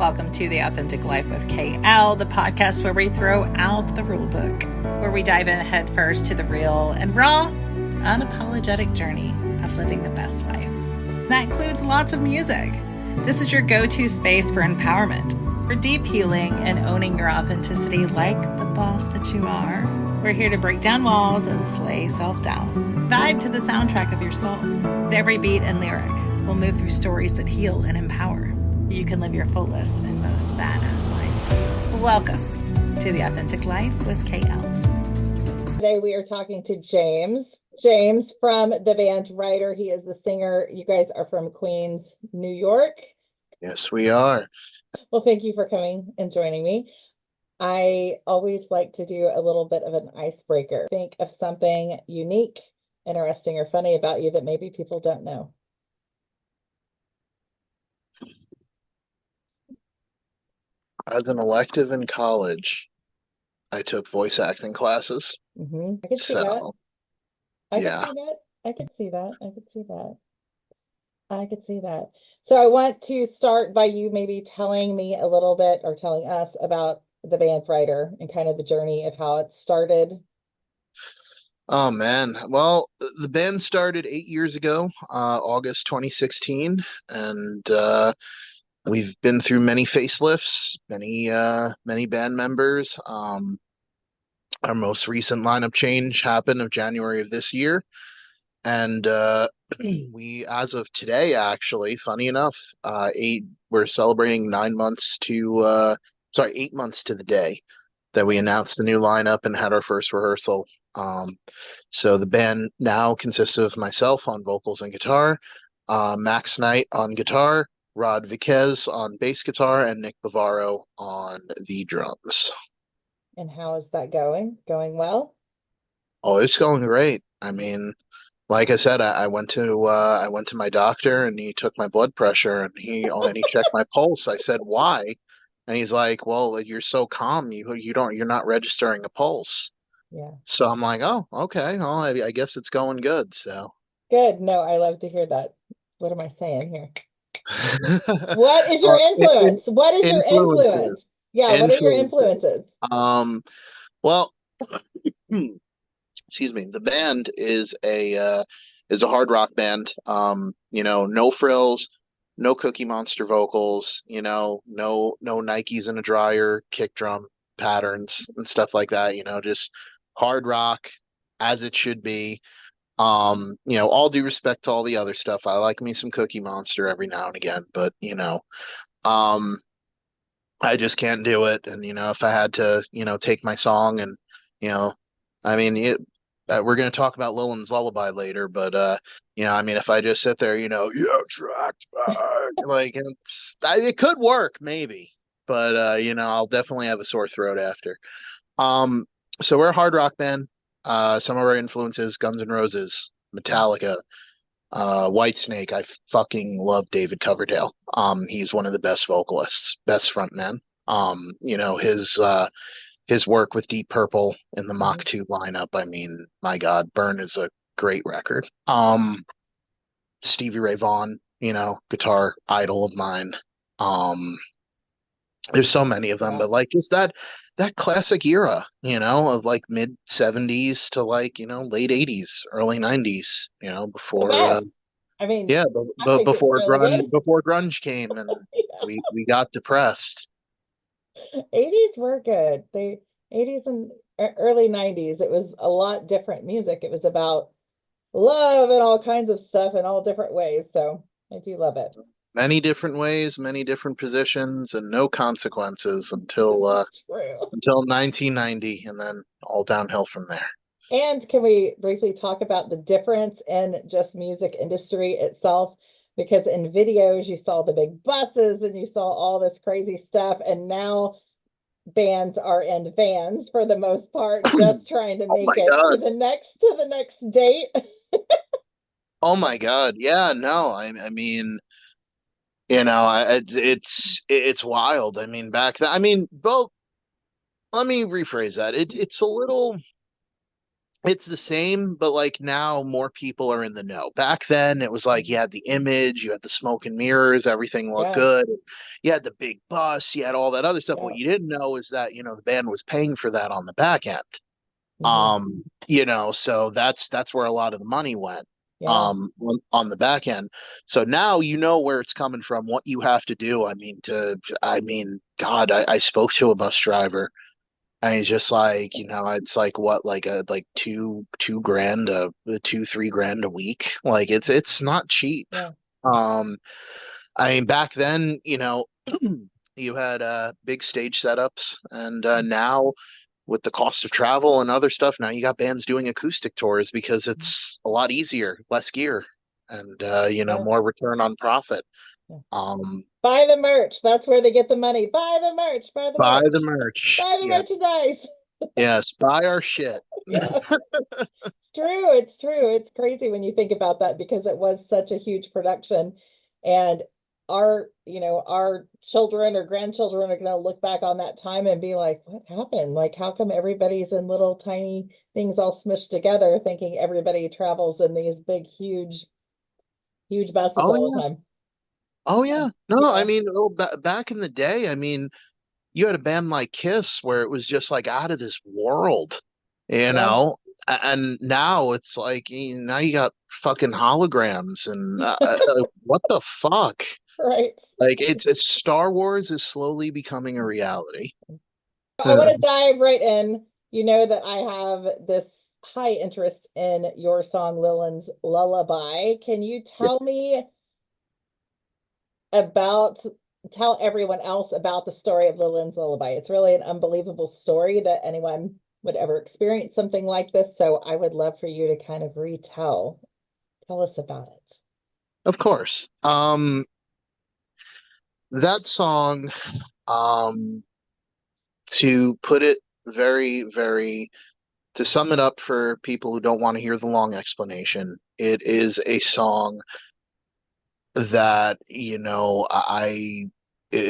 Welcome to The Authentic Life with KL, the podcast where we throw out the rule book, where we dive in head first to the real and raw, unapologetic journey of living the best life. That includes lots of music. This is your go-to space for empowerment, for deep healing and owning your authenticity like the boss that you are. We're here to break down walls and slay self-doubt. Vibe to the soundtrack of your soul. With every beat and lyric, we'll move through stories that heal and empower. You can live your fullest and most badass life. Welcome to The Authentic Life with KL. Today we are talking to James. James from the band Ryder. He is the singer. You guys are from Queens, New York. Yes, we are. Well, thank you for coming and joining me. I always like to do a little bit of an icebreaker. Think of something unique, interesting, or funny about you that maybe people don't know. As an elective in college, I took voice acting classes. I could see that. Yeah. I could see that. I could see that. I could see that. So I want to start by you maybe telling me a little bit, or telling us about the band Ryder and kind of the journey of how it started. Oh man. Well, the band started 8 years ago, August 2016, and we've been through many facelifts, many band members. Our most recent lineup change happened of January of this year, and we, as of today, actually, funny enough, we're celebrating 8 months to the day that we announced the new lineup and had our first rehearsal. So the band now consists of myself on vocals and guitar, Max Knight on guitar, Rod Viquez on bass guitar, and Nick Bavaro on the drums. And how is that going? Going well? Oh, it's going great. I mean, like I said, I went to my doctor and he took my blood pressure and he checked my pulse. I said, "Why?" And he's like, "Well, you're so calm, you're not registering a pulse." Yeah. So I'm like, "Oh, okay. Well, I guess it's going good." So Good. No, I love to hear that. What am I saying here? What is your influence? What is your influence? Yeah, what are your influences? Well, excuse me. The band is a hard rock band. No frills, no Cookie Monster vocals, no Nikes in a dryer, kick drum patterns and stuff like that, just hard rock as it should be. All due respect to all the other stuff. I like me some Cookie Monster every now and again, but I just can't do it. And if I had to, take my song and, I mean, we're going to talk about Lilan's Lullaby later, but if I just sit there, tracked back, like it could work maybe, but I'll definitely have a sore throat after. So we're a hard rock band. Some of our influences: Guns N' Roses, Metallica, Whitesnake. I fucking love David Coverdale. He's one of the best vocalists, best frontman. His work with Deep Purple in the Mach 2 lineup. I mean, my God, Burn is a great record. Stevie Ray Vaughan, guitar idol of mine. There's so many of them, but like just that classic era, of like mid 70s to like, late 80s, early 90s, before before grunge came and we got depressed. 80s were good. The 80s and early 90s, it was a lot different music. It was about love and all kinds of stuff in all different ways. So I do love it. Many different ways, many different positions, and no consequences until 1990, and then all downhill from there. And can we briefly talk about the difference in just music industry itself? Because in videos, you saw the big buses and you saw all this crazy stuff. And now bands are in vans for the most part, just trying to make to the next date. Oh my God. Yeah, no, I mean, it's wild. I mean, back then, let me rephrase that. It's a little, It's the same, but like now more people are in the know. Back then, it was like you had the image, you had the smoke and mirrors, everything looked Yeah, good. You had the big bus, you had all that other stuff. yeah. What you didn't know is that, the band was paying for that on the back end. Hmm. So that's where a lot of the money went, Yeah, on the back end. So now you know where it's coming from, what you have to do. God, I spoke to a bus driver. And he's just like, it's like what, like two grand, 3 grand a week. Like it's not cheap. yeah. Um, back then, you had big stage setups, and now with the cost of travel and other stuff, now you got bands doing acoustic tours because it's a lot easier, less gear, and Yeah, more return on profit. yeah. Um, Buy the merch. That's where they get the money. Buy the merch. Buy the buy the merch. merch. Buy the Yes, merchandise. yes, buy our shit. Yeah, it's true. It's true. It's crazy when you think about that because it was such a huge production. And our children or grandchildren are going to look back on that time and be like, what happened? Like, how come everybody's in little tiny things all smushed together, thinking everybody travels in these big, huge, huge buses Oh all the yeah. time? Oh Yeah. yeah. No, Yeah. back in the day, you had a band like Kiss where it was just like out of this world, you Yeah. know? And now it's like, now you got fucking holograms and what the fuck? Right. Like it's Star Wars is slowly becoming a reality. I want to dive right in. You know that I have this high interest in your song Lilan's Lullaby. Can you about tell everyone else about the story of Lilan's Lullaby? It's really an unbelievable story that anyone would ever experience something like this. So I would love for you to kind of retell. Tell us about it. Of course. That song, um, to put it very, very to sum it up for people who don't want to hear the long explanation, it is a song that, it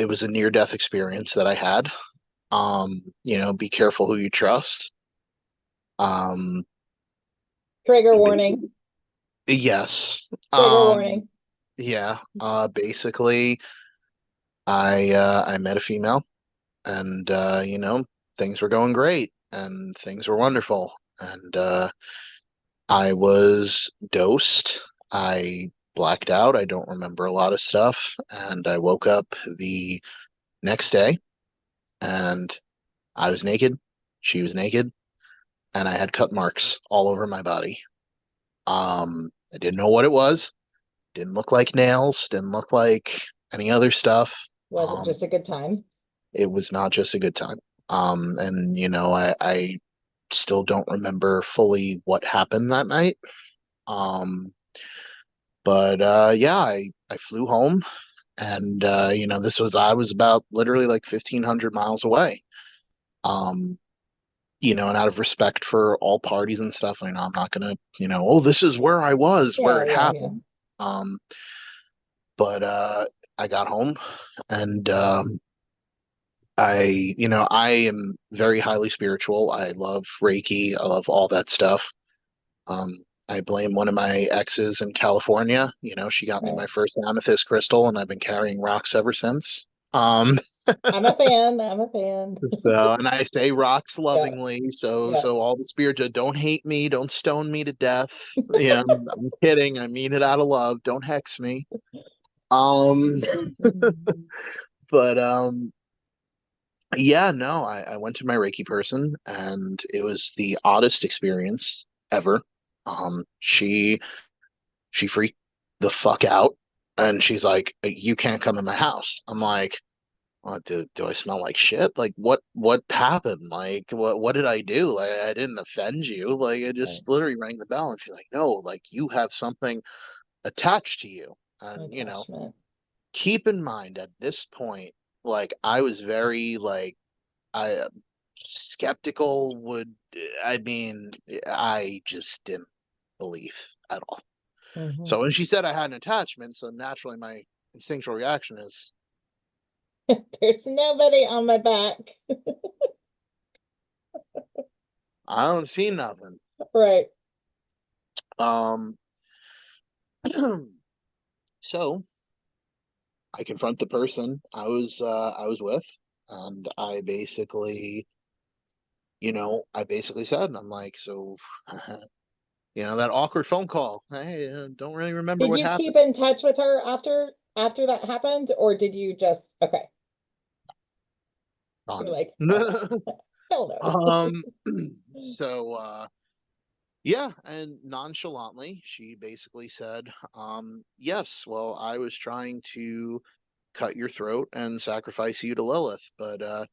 was a near death experience that I had. Be careful who you trust. Um, Trigger basically, warning. yes. Trigger warning. Yeah. Basically, I met a female, and things were going great and things were wonderful. And I was dosed. I blacked out. I don't remember a lot of stuff. And I woke up the next day and I was naked. She was naked. And I had cut marks all over my body. I didn't know what it was. Didn't look like nails. Didn't look like any other stuff. Was it just a good time? It was not just a good time. And I still don't remember fully what happened that night. Um, But yeah, I flew home, and I was about literally like 1,500 miles away. Um, and out of respect for all parties and stuff, I know I'm not gonna, oh, this is where I was, where Yeah, it yeah, yeah. happened. Um, but I got home, and I am very highly spiritual. I love Reiki. I love all that stuff. I blame one of my exes in California. She got me Right. my first amethyst crystal, and I've been carrying rocks ever since. I'm a fan. I'm a fan. And I say rocks Yeah, lovingly, so yeah. all the spirits don't hate me, don't stone me to death. I'm kidding. I mean it out of love. Don't hex me. Um, but yeah, no, I went to my Reiki person, and it was the oddest experience ever. She freaked the fuck out, and she's like, "You can't come in my house." I'm like, do I smell like shit? Like what happened? Like what did I do? Like I didn't offend you. Like I Right. just literally rang the bell, and she's like, "No, like you have something attached to you." And Attachment. keep in mind at this point, like I was very like I skeptical. I just didn't believe at all. Hmm. So when she said I had an attachment, so naturally my instinctual reaction is, There's nobody on my back. I don't see nothing. Right. Um, so I confront the person I was with, and I basically said, I'm like, so that awkward phone call. Hey, don't really remember Did what you happened. keep in touch with her after that happened, or did you just okay? You're Done. like, hell no, hell no. Um, so yeah, and nonchalantly, she basically said, yes, well, I was trying to cut your throat and sacrifice you to Lilith, but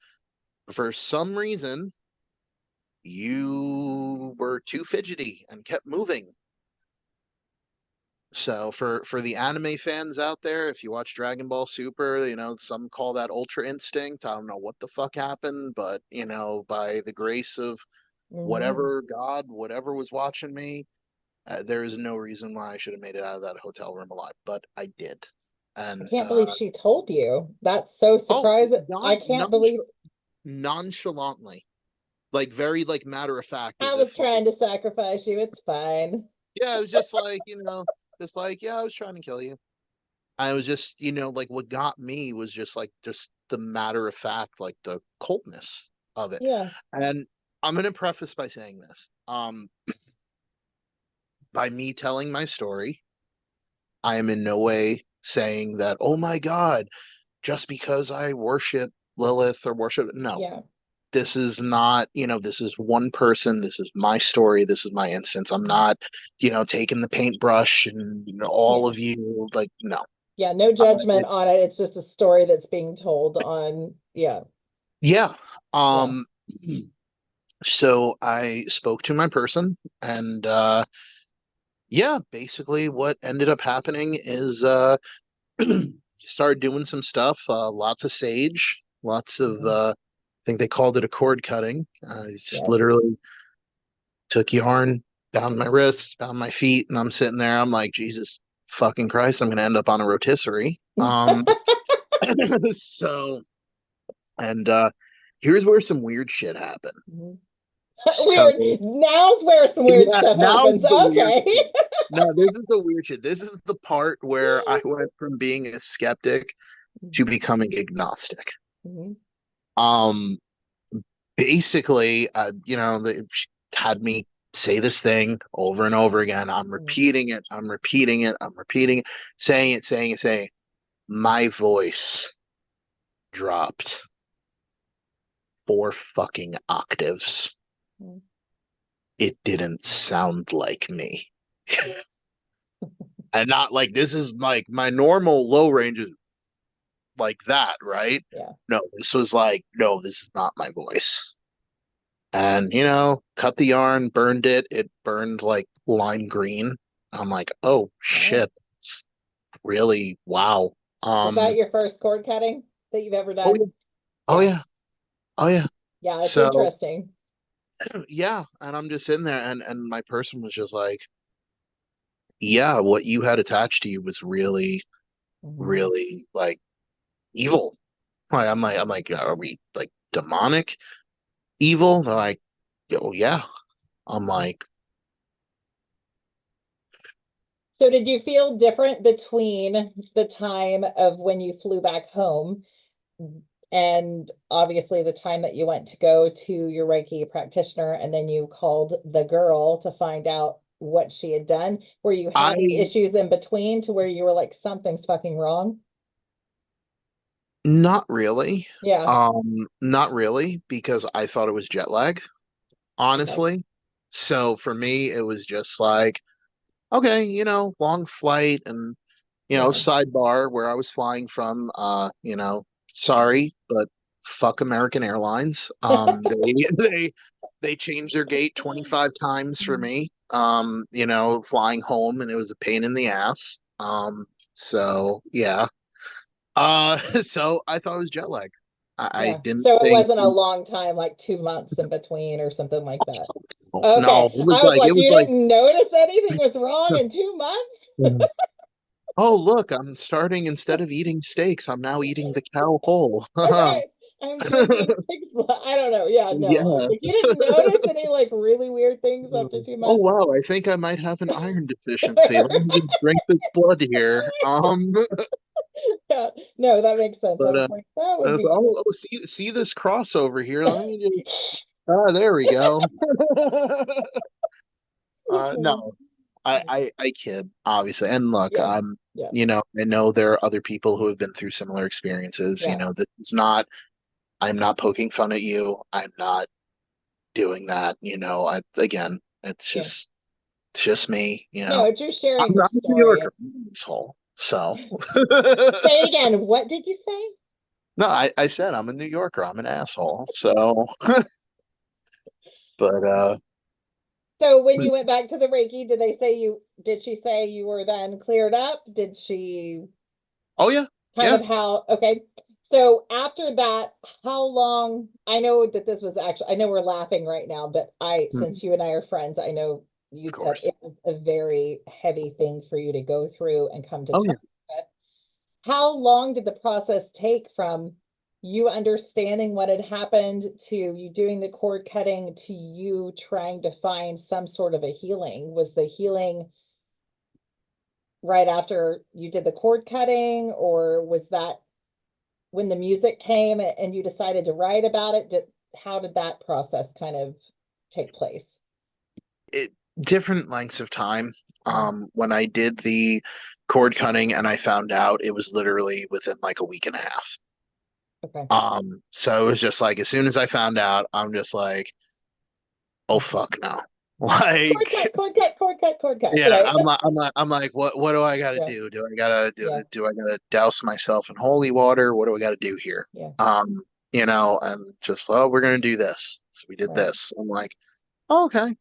for some reason, you were too fidgety and kept moving. So for the anime fans out there, if you watch Dragon Ball Super, some call that Ultra Instinct. I don't know what the fuck happened, but by the grace of Mhm. whatever God, whatever was watching me, there is no reason why I should have made it out of that hotel room alive, but I did. I And can't believe she told you. That's so oh, surprising. I can't believe nonchalantly, like very like matter of fact, I as was if like trying to sacrifice you. It's fine. yeah, it was just like just like yeah, I was trying to kill you. I was just like what got me was just the matter of fact, like the coldness of it. Yeah. And I'm gonna preface by saying this. By me telling my story, I am in no way saying that, oh my God, just because I worship Lilith or worship, no, Yeah. this is not, this is one person. This is my story. This is my instance. I'm not, taking the paintbrush and all Yeah. of you, like, no. Yeah. No Uh, judgment it, on it. It's just a story that's being told on, yeah. yeah. Yeah. Um, so I spoke to my person and, yeah, basically what ended up happening is, started doing some stuff, lots of sage, lots of, Mhm. I think they called it a cord cutting. Just Yes. literally took yarn, bound my wrists, bound my feet, and I'm sitting there. I'm like, Jesus fucking Christ, I'm gonna end up on a rotisserie. So and here's where some weird shit happened. Mhm. So Weird. Now's where some weird yeah, stuff happens. now's the weird Okay. shit. No, this is the weird shit. This is the part where I went from being a skeptic to becoming agnostic. Mhm. Um, basically, they had me say this thing over and over again. I'm Mhm. repeating it. I'm repeating it. I'm repeating it, saying it, saying it, saying it. My voice dropped 4 fucking octaves. Mhm. It didn't sound like me. And not like this is like my normal low range is like that, right? Yeah. No, this was like, no, this is not my voice. And cut the yarn, burned it. It burned like lime green. I'm like, oh Wow. shit, it's really wow. Is that your first cord cutting that you've ever Oh yeah, done? oh Yeah. yeah, oh yeah. Yeah. It's So interesting. yeah, and I'm just sitting there, and my person was just like, yeah, what you had attached to you was really, Mhm. really like evil. I'm like, are we like demonic evil? They're like, oh yeah. I'm Mhm. like, So did you feel different between the time of when you flew back home and obviously the time that you went to go to your Reiki practitioner and then you called the girl to find out what she had done? Were you having I issues in between to where you were like, something's fucking wrong? not really. Yeah. Not really, because I thought it was jet lag, Okay. honestly. So for me, it was just like, okay, long flight and Yeah. sidebar where I was flying from, sorry, but fuck American Airlines. They changed their gate 25 times for me. Flying home and it was a pain in the ass. So yeah. So I thought it was jet lag. I Yeah. didn't So it think wasn't a long time, like 2 months in between or something like that. no, Okay. it was I was like it like, was you like didn't notice anything was wrong in 2 months? oh look, I'm starting instead of eating steaks, I'm now eating the cow whole. Okay. I'm drinking pig's blood. I don't know. Yeah, no. Yeah. Like, you didn't notice any like really weird things after 2 Oh months? wow, I think I might have an iron deficiency. Let me just drink this blood here. Yeah, no, that makes sense. I But was like, that would that's, be see this crossover here. Let me just there we go. No, I kid, obviously. And look, yeah, yeah, I know there are other people who have been through similar experiences. yeah, This is not, I'm not poking fun at you. I'm not doing that. Again, yeah. it's just me, No, it's you sharing I'm your not a New story. Yorker asshole. So Say it again. What did you say? no, I said I'm a New Yorker. I'm an asshole. So but So when you went back to the Reiki, did she say you were then cleared up? Did she oh yeah, kind yeah. of okay. So after that, how long, I know that this was actually, I know we're laughing right now, but Mhm. since you and I are friends, I know Of you'd said course. it was a very heavy thing for you to go through and come to Oh terms yeah. with. How long did the process take from you understanding what had happened to you doing the cord cutting to you trying to find some sort of a healing? Was the healing right after you did the cord cutting, or was that when the music came and you decided to write about it? How did that process kind of take place? It different lengths of time. Mhm. When I did the cord cutting and I found out, it was literally within like a week and a half. Okay. So it was just like as soon as I found out, I'm just like, oh Mhm. fuck no. Cord Like cut, cord cut, cord cut, cord cut. yeah, Right. I'm like, what do I gotta Yeah. do? Yeah. Do I gotta douse myself in holy water? What do I gotta do here? Yeah. And just, oh, we're gonna do this. So we did Right. this. I'm like, oh, okay.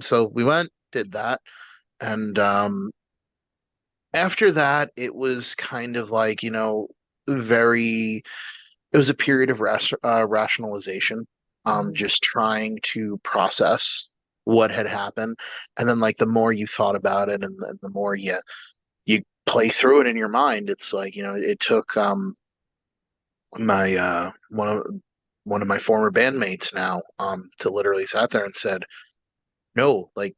So we went, did that, and after that, it was kind of like, very, it was a period of rationalization, Hmm. just trying to process what had happened. And then, like, the more you thought about it and the more you play through it in your mind, it's like, it took my one of my former bandmates now to literally sat there and said, no, like,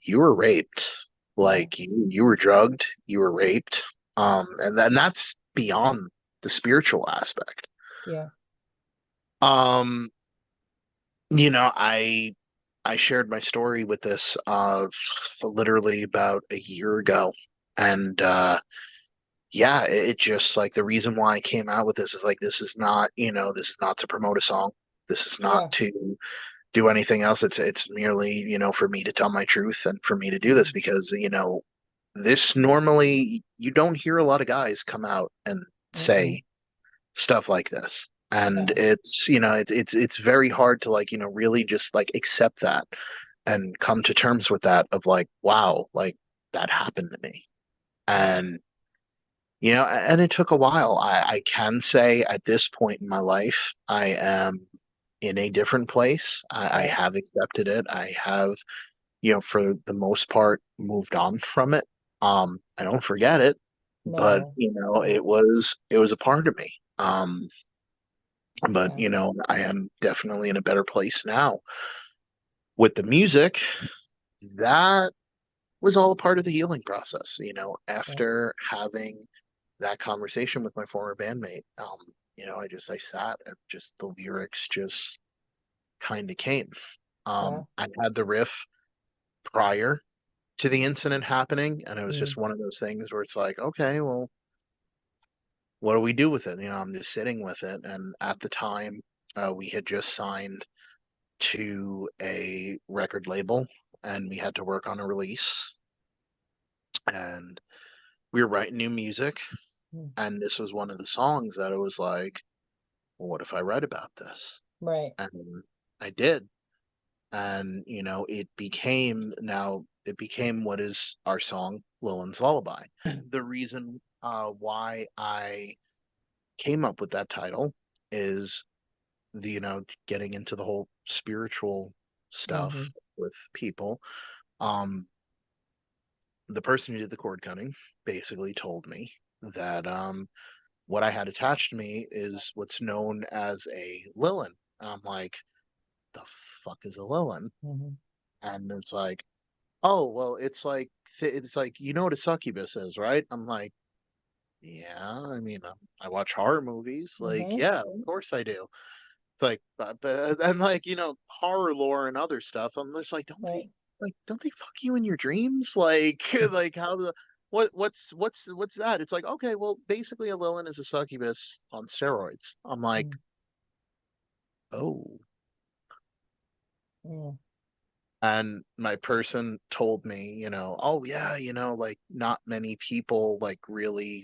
you were raped. Yeah. Like you were drugged, you were raped. And that's beyond the spiritual aspect. Yeah. Um, I shared my story with this literally about a year ago. And yeah, it just like the reason why I came out with this is like this is not to promote a song. This is not Yeah. to do anything else. It's merely, for me to tell my truth and for me to do this because, this normally you don't hear a lot of guys come out and Mm-mm. say stuff like this. And Yeah. it's very hard to like, really just like accept that and come to terms with that of like, wow, like that happened to me. Yeah. And and it took a while. I can say at this point in my life, I am in a different place. I Right. have accepted it. I have, for the most part, moved on from it. I don't forget it, but No. No. it was a part of me. But Yeah. I am definitely in a better place now. With the music, that was all a part of the healing process, Yeah. after having that conversation with my former bandmate. I sat and just the lyrics just kind of came. Yeah. I had the riff prior to the incident happening, and it was Mm. just one of those things where it's like, okay, well, what do we do with it? I'm just sitting with it. And at the time, we had just signed to a record label, and we had to work on a release, and we were writing new music, Mm. and this was one of the songs that it was like, well, what if I write about this? Right. And I did. And it became what is our song Lilan's Lullaby. The reason why I came up with that title is getting into the whole spiritual stuff Hmm. with people. um the person who did the cord cutting basically told me that what I had attached to me is what's known as a Lilan. And I'm like, the fuck is a Lilan? Mhm. And it's like, oh, well, it's like, you know what a succubus is, right? I'm like, yeah, I mean, I watch horror movies. Like, Mhm. yeah, of course I do. It's like, and like, horror lore and other stuff. I'm just like, Right. don't they fuck you in your dreams? Like, like how the what's that? It's like, okay, well, basically, a Lilin is a succubus on steroids. I'm like, Mm. oh. Mm. And my person told me, oh yeah, like not many people like really,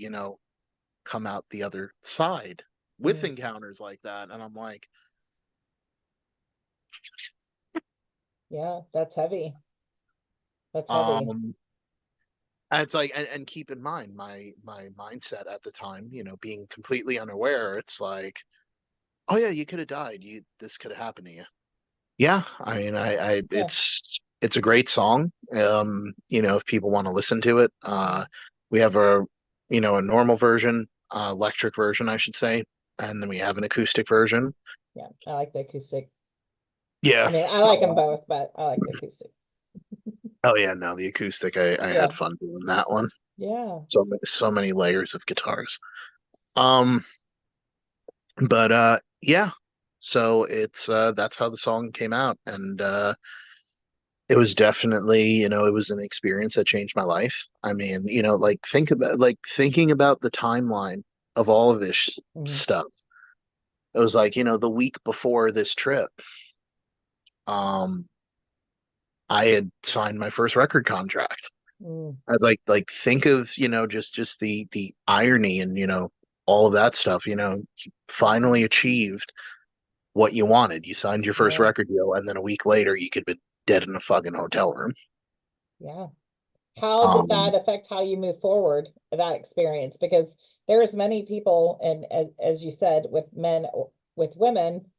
come out the other side with Mm. encounters like that. And I'm like, Yeah, that's heavy. That's heavy. um, and it's like, and keep in mind my mindset at the time, being completely unaware. It's like, oh yeah, you could have died. This could have happened to you. Yeah, I mean, Yeah. it's a great song. If people want to listen to it, Mm. we have a normal version, electric version, I should say, and then we have an acoustic version. Yeah, I like the acoustic. I Yeah. mean, I like them both, but I like the acoustic. Oh yeah, no, the acoustic, I had Yeah. fun doing that one. Yeah. So many layers of guitars. Um, but yeah. So it's that's how the song came out, and it was definitely, it was an experience that changed my life. I mean, like thinking about the timeline of all of this Mhm. stuff. It was like, the week before this trip, um, I had signed my first record contract. Mm. I was like think of, just the irony and, all of that stuff, you finally achieved what you wanted. You signed your first Yeah. record deal, and then a week later you could be dead in a fucking hotel room. Yeah. How did Um, that affect how you move forward, that experience? Because there's many people, and as you said, with men, with women,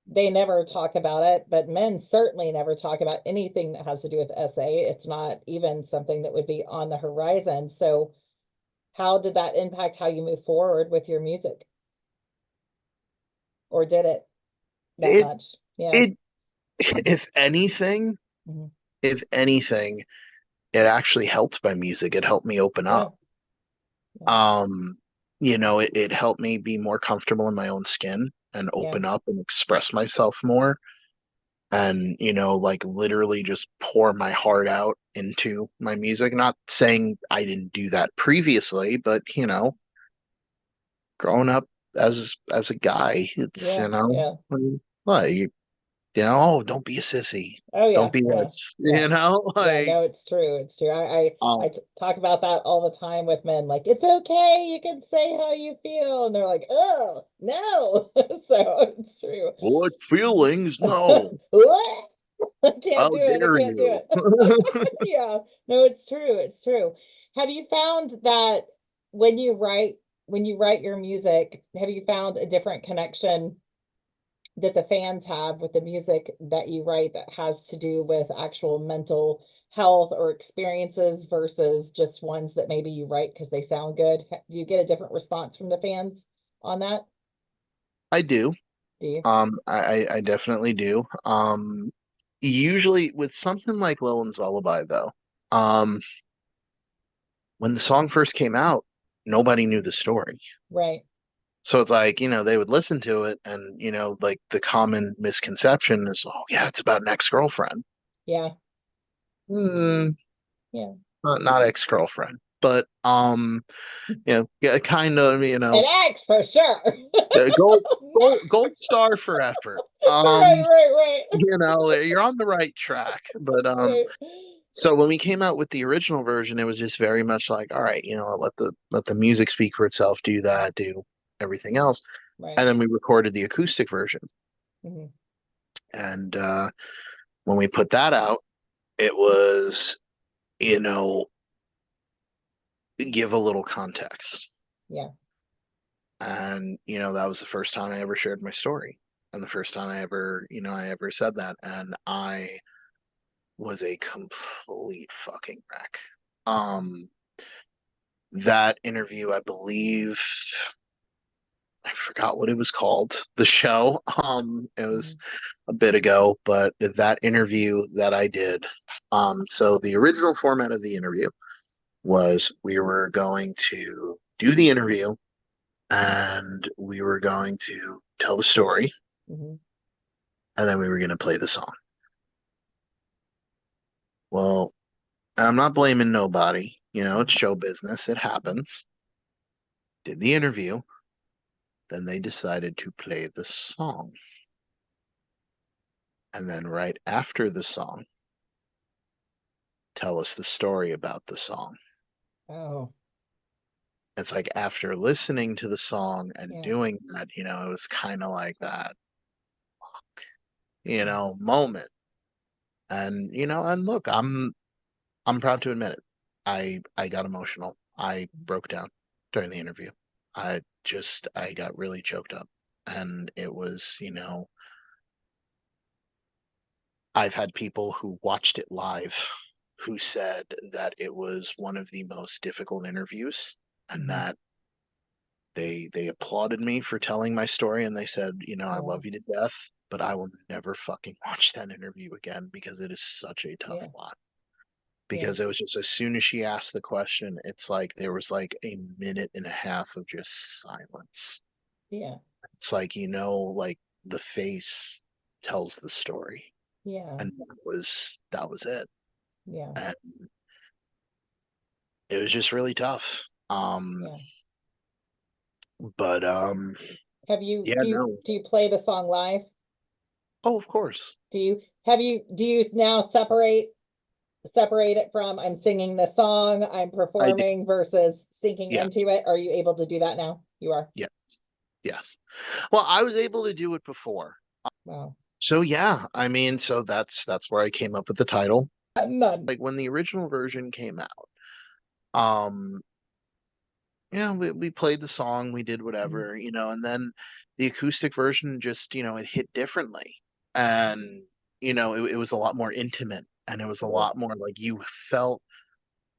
they never talk about it, but men certainly never talk about anything that has to do with SA. It's not even something that would be on the horizon. So how did that impact how you move forward with your music? Or did it that it much? Yeah. it if anything, Mhm. if anything, it actually helped my music. It helped me open Yeah. up. Yeah. Um, it helped me be more comfortable in my own skin and Yeah. open up and express myself more and, like literally just pour my heart out into my music. Not saying I didn't do that previously, but, growing up as a guy, it's, Yeah. Yeah. well, oh, don't be a sissy. Oh Don't yeah. be Yeah. this, Yeah. Yeah, like, no, it's true. It's true. I um, talk about that all the time with men. Like, it's okay. You can say how you feel. And they're like, oh, no. So it's true. what feelings? No. What? I can't How do it. I dare can't do you? it. Yeah. No, it's true. It's true. Have you found that when you write your music, have you found a different connection that the fans have with the music that you write that has to do with actual mental health or experiences versus just ones that maybe you write because they sound good? Do you get a different response from the fans on that? I do. Do you? I definitely do. Usually with something like Lilan's Lullaby, though, um, when the song first came out, nobody knew the story. Right. So it's like, they would listen to it and, like the common misconception is, oh yeah, it's about an ex-girlfriend. Yeah. Hmm, Yeah. not ex-girlfriend, but yeah, kind of, An X for sure. gold gold star for effort. Right, right, right. You're on the right track. But Right. so when we came out with the original version, it was just very much like, all right, let the music speak for itself, do that, do everything else. Right. And then we recorded the acoustic version. Mhm. And when we put that out, it was, you know, give a little context. Yeah. And, that was the first time I ever shared my story. And the first time I ever said that. And I was a complete fucking wreck. That interview, I believe, I forgot what it was called, the show. It was Mhm. a bit ago, but that interview that I did, so the original format of the interview was we were going to do the interview and we were going to tell the story Mhm. and then we were going to play the song. Well, and I'm not blaming nobody, it's show business, it happens. Did the interview, then they decided to play the song. And then right after the song, tell us the story about the song. Oh, It's like after listening to the song and yeah. doing that, it was kind of like that, Mm. moment. And and look, I'm proud to admit it. I got emotional. I broke down during the interview. I got really choked up. And it was, I've had people who watched it live who said that it was one of the most difficult interviews and Mhm. that they applauded me for telling my story and they said, I Oh, love you to death, but I will never fucking watch that interview again because it is such a tough yeah. lot. Yeah. Because it was just as soon as she asked the question, it's like there was like a minute and a half of just silence. Yeah. It's like, like the face tells the story. Yeah. And that was it. Yeah. And it was just really tough. Yeah. But Have you yeah, no. do you play the song live? Oh, of course. Do you now separate it from I'm singing the song, I'm I do. performing versus sinking Yes. into it? Are you able to do that now? You are. Yes. Yes. Well, I was able to do it before. Wow. So yeah, I mean, so that's where I came up with the title. None. Like when the original version came out, um, yeah, we played the song, we did Mhm. whatever, and then the acoustic version just, it hit differently. And, it was a lot more intimate and it was a It is. lot more like you felt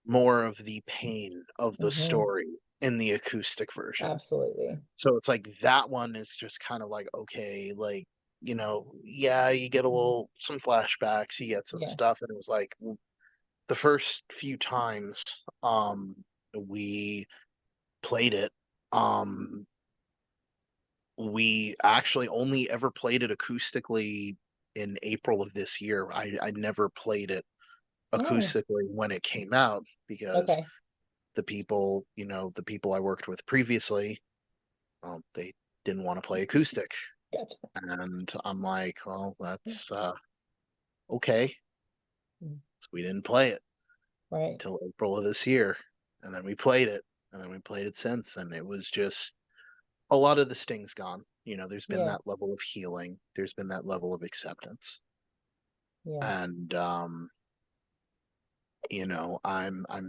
more of the pain of the Hmm. story in the acoustic version. Absolutely. So it's like that one is just kind of like, okay, like, yeah, you get a Mhm. little, some flashbacks, you get some Yeah. stuff. And it was like the first few times we played it, um, we actually only ever played it acoustically in April of this year. I never played it Oh, acoustically when it came out because okay. the people I worked with previously, well, they didn't want to play acoustic. Gotcha. And I'm like, well, that's okay. Mhm. So we didn't play it Right. till April of this year. And then we played it. And then we played it since. And it was just a lot of the sting's gone. There's been Yeah. that level of healing. There's been that level of acceptance. Yeah. And I'm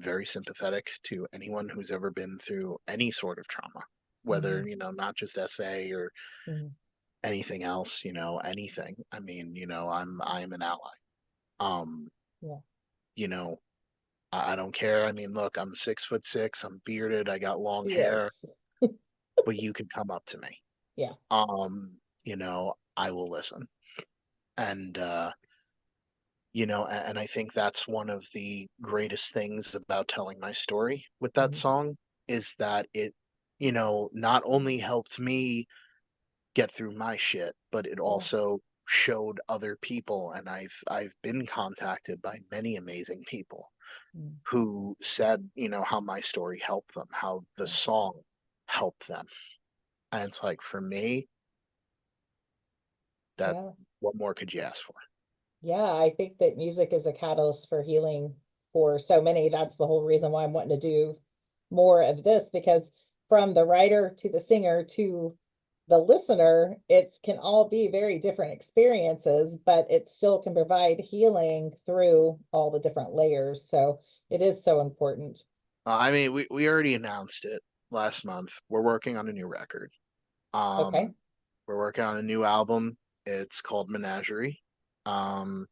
very sympathetic to anyone who's ever been through any sort of trauma, whether, Hmm. not just SA or Hmm. anything else, anything. I mean, I'm an ally. Um, Yeah. you know, I don't care. I mean, look, I'm 6'6", I'm bearded, I got long Yes. hair, but you can come up to me. Yeah. I will listen. And and I think that's one of the greatest things about telling my story with that Hmm. song is that it, not only helped me get through my shit, but it Yeah. also showed other people and I've been contacted by many amazing people Mm. who said, how my story helped them, how the Yeah. song helped them. And it's like for me, that Yeah. what more could you ask for? Yeah, I think that music is a catalyst for healing for so many. That's the whole reason why I'm wanting to do more of this because from the writer to the singer to the listener, it can all be very different experiences, but it still can provide healing through all the different layers. So it is so important. I mean, we already announced it last month. We're working on a new record. Okay. Um, we're working on a new album. It's called Menagerie. Um,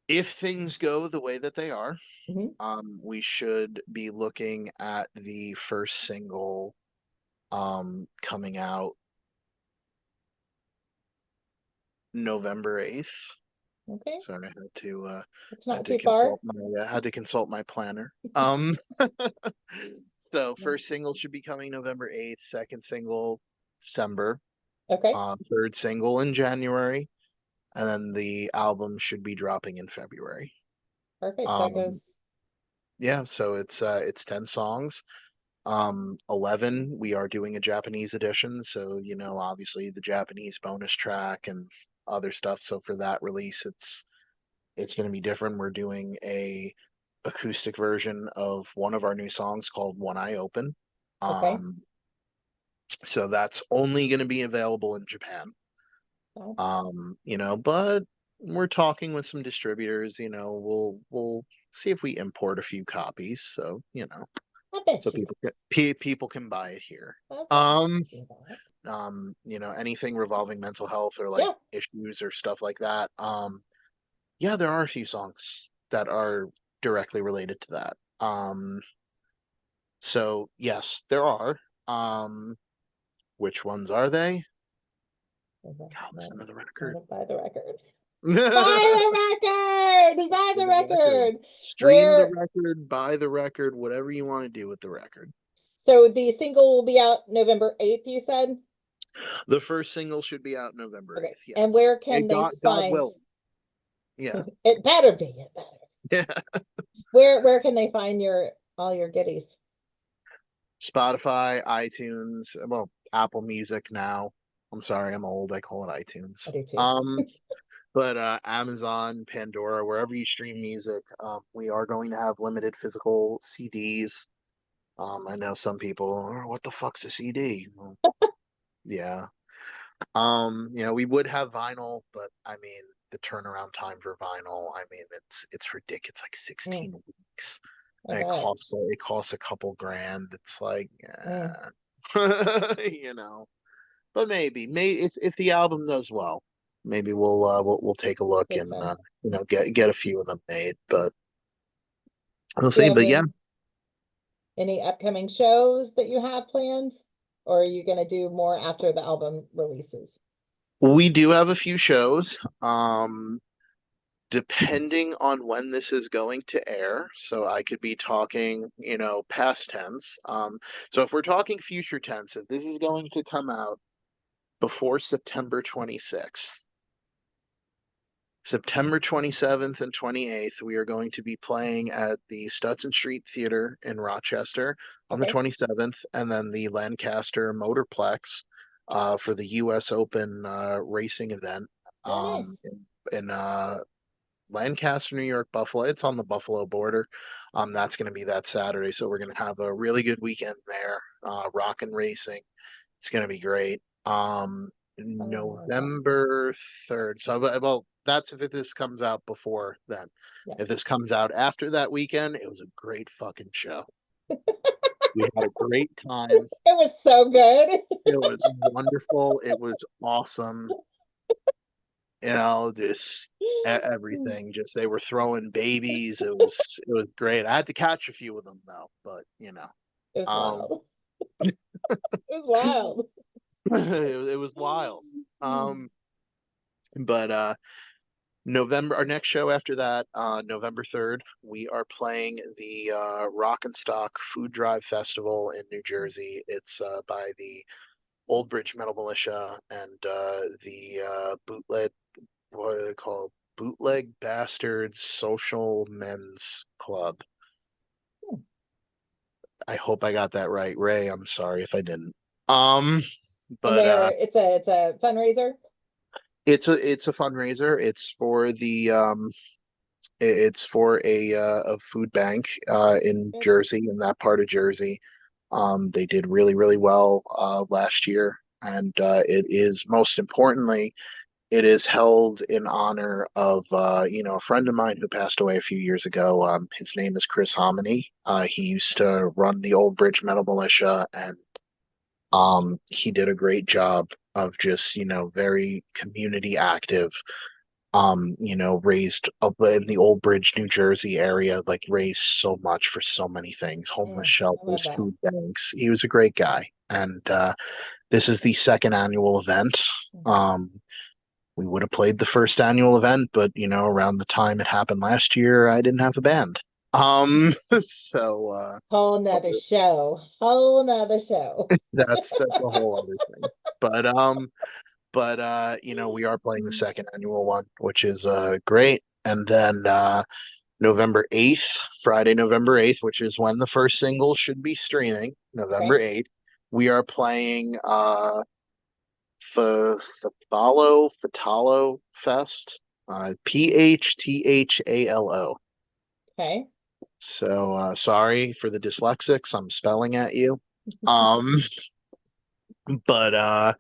if things go the way that they are, Hmm. we should be looking at the first single coming out November 8th. Okay, Sorry, it's I not had to too far. consult my planner. So first single should be coming November 8th, second single December, Okay, third single in January, and then the album should be dropping in February. perfect. That goes. Um, yeah, so it's 10 songs. 11 we are doing a Japanese edition, so obviously the Japanese bonus track and other stuff. So for that release, it's going to be different. We're doing a acoustic version of one of our new songs called One Eye Open. Okay, Um, so that's only going to be available in Japan. that's. But we're talking with some distributors. We'll see if we import a few copies. So I bet so you. people can buy it here. I bet Um, you do that. anything revolving mental health or like Yeah. issues or stuff like that. Yeah, there are a few songs that are directly related to that. So yes, there are. Um, which ones are they? God, listen to the record. Buy the record. Buy Listen the record. Buy to the the record. record. Stream the Where record, buy the record, whatever you want to do with the record. so the single will be out November 8th, you said? The first single should be out November Okay. 8th, And yes. where can And they God find willing. Yeah. it better be it better. Yeah. Where can they find your all your goodies? Spotify, iTunes, well, Apple Music now. I'm sorry, I'm old. I call it iTunes. I do too. Um, but Amazon, Pandora, wherever you stream music, we are going to have limited physical CDs. I know some people, oh, what the fuck's a CD? Well, yeah. We would have vinyl, but I mean, the turnaround time for vinyl, I mean, it's ridiculous. It's like Mm, 16 weeks. I And bet. it costs a couple grand. It's like, Mm, you know. But maybe if the album does well, maybe we'll take a look get and some. get a few of them made. But we'll Do you see. have But yeah, any upcoming shows that you have planned? Or are you gonna do more after the album releases? we do have a few shows. Depending on when this is going to air, so I could be talking, past tense. So if we're talking future tense, if this is going to come out before September 26th, September 27th and 28th, we are going to be playing at the Stutson Street Theater in Rochester on the Okay. 27th, and then the Lancaster Motorplex for the U.S. Open racing event Very nice. in Lancaster, New York, Buffalo. It's on the Buffalo border. That's going to be that Saturday, so we're going to have a really good weekend there, rocking racing. It's going to be great. Oh, I love that. November 3rd. So, well, that's if this comes out before then. Yeah. If this comes out after that weekend, it was a great fucking show. We had a great time. It was so good. It was wonderful. It was awesome. Just everything. Just they were throwing babies. It was great. I had to catch a few of them though, but It was um, wild. It was wild. it was wild. But our next show after that, November 3rd, we are playing the Rock and Stock Food Drive Festival in New Jersey. It's by the Old Bridge Metal Militia and the bootleg, what are they called? Bootleg Bastards Social Men's Club. I hope I got that right, Ray. I'm sorry if I didn't. Um, And but it's a fundraiser. it's a fundraiser. It's for a food bank in Good. Jersey, in that part of Jersey. They did really, really well last year, and it is most importantly, it is held in honor of a friend of mine who passed away a few years ago. His name is Chris Hominy. He used to run the Old Bridge Metal Militia, and he did a great job of just very community active. Raised up in the Old Bridge, New Jersey area, like raised so much for so many things, homeless I love shelters, that. food banks. He was a great guy. And this is the second annual event. We would have played the first annual event, but around the time it happened last year, I didn't have a band. So Whole nother show. Whole nother show. that's a whole other thing. But we are playing the second annual one, which is great. And then November 8th, Friday, November 8th, which is when the first single should be streaming, November 8th, we are playing Fatalo Fest, Phthalo. Okay. So sorry for the dyslexics, I'm spelling at you. Um, but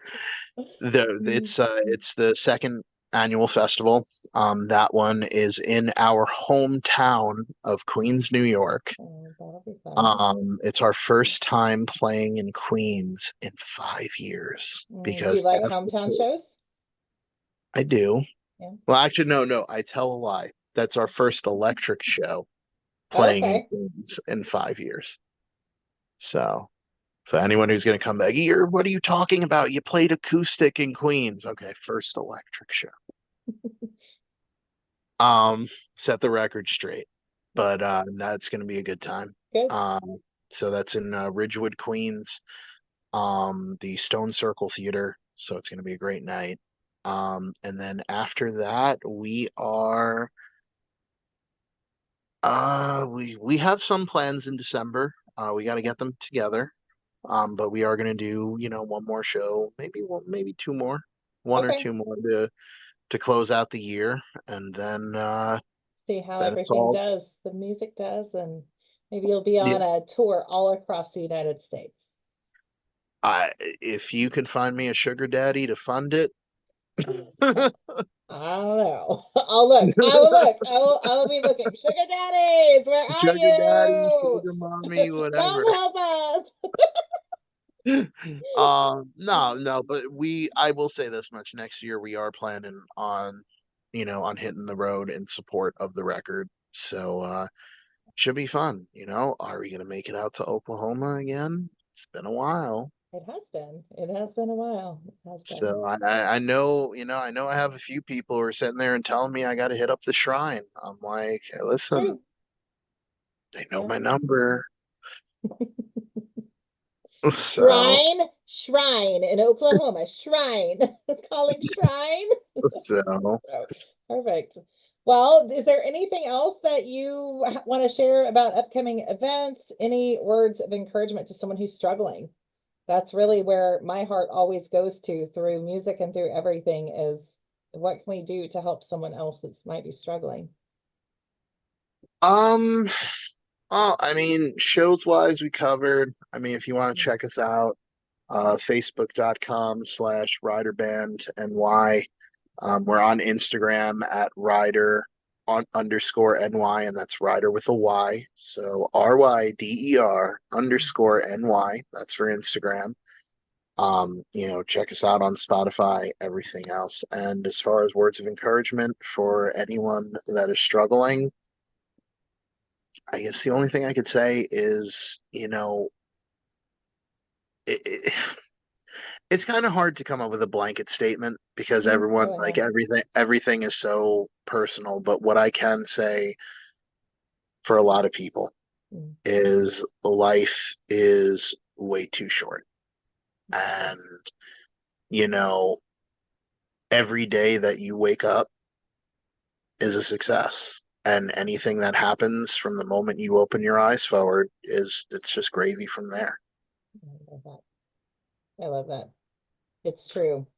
it's the second annual festival. That one is in our hometown of Queens, New York. Oh, that'll be fun. It's our first time playing in Queens in 5 years Do you because like hometown shows? I do. Yeah. Well, actually, no, I tell a lie. That's our first electric show playing in Queens in 5 years. So anyone who's going to come back, what are you talking about? You played acoustic in Queens. Okay, first electric show. Set the record straight, but that's going to be a good time. Good. So that's in Ridgewood, Queens, the Stone Circle Theater. So it's going to be a great night. And then after that, we are we have some plans in December. We got to get them together. But we are going to do, one more show, maybe two more, one or two more to close out the year, and then see how then everything does, the music does, and maybe you'll be on a tour all across the United States. If you could find me a sugar daddy to fund it. I don't know. I'll look. I will look. I will be looking. Sugar daddies, where are Sugar you? daddy, sugar mommy, whatever. Come help us. No, but I will say this much. Next year we are planning on, on hitting the road in support of the record. So should be fun. Are we gonna make it out to Oklahoma again? It's been a while. It has been. It has been a while. It has been. So I know, I know I have a few people who are sitting there and telling me I got to hit up the shrine. I'm like, hey, listen, they know my number. Shrine in Oklahoma. Shrine. Calling Shrine. So perfect. Well, is there anything else that you want to share about upcoming events? Any words of encouragement to someone who's struggling? That's really where my heart always goes to through music and through everything is what can we do to help someone else that might be struggling? Well, I mean, shows wise, we covered. I mean, if you want to check us out, facebook.com/Ryder NY. We're on Instagram at Ryder _NY, and that's Ryder with a Y. So RYDER _NY. That's for Instagram. Check us out on Spotify, everything else. And as far as words of encouragement for anyone that is struggling, I guess the only thing I could say is, it's kind of hard to come up with a blanket statement because everyone, like everything is so personal. But what I can say for a lot of people is life is way too short. And, every day that you wake up is a success. And anything that happens from the moment you open your eyes forward it's just gravy from there. I love that. I love that. It's true.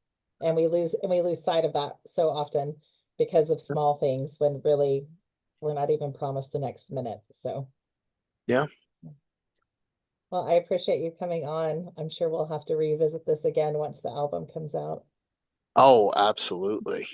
And we lose sight of that so often because of small things when really we're not even promised the next minute. So yeah. Well, I appreciate you coming on. I'm sure we'll have to revisit this again once the album comes out. Oh, absolutely.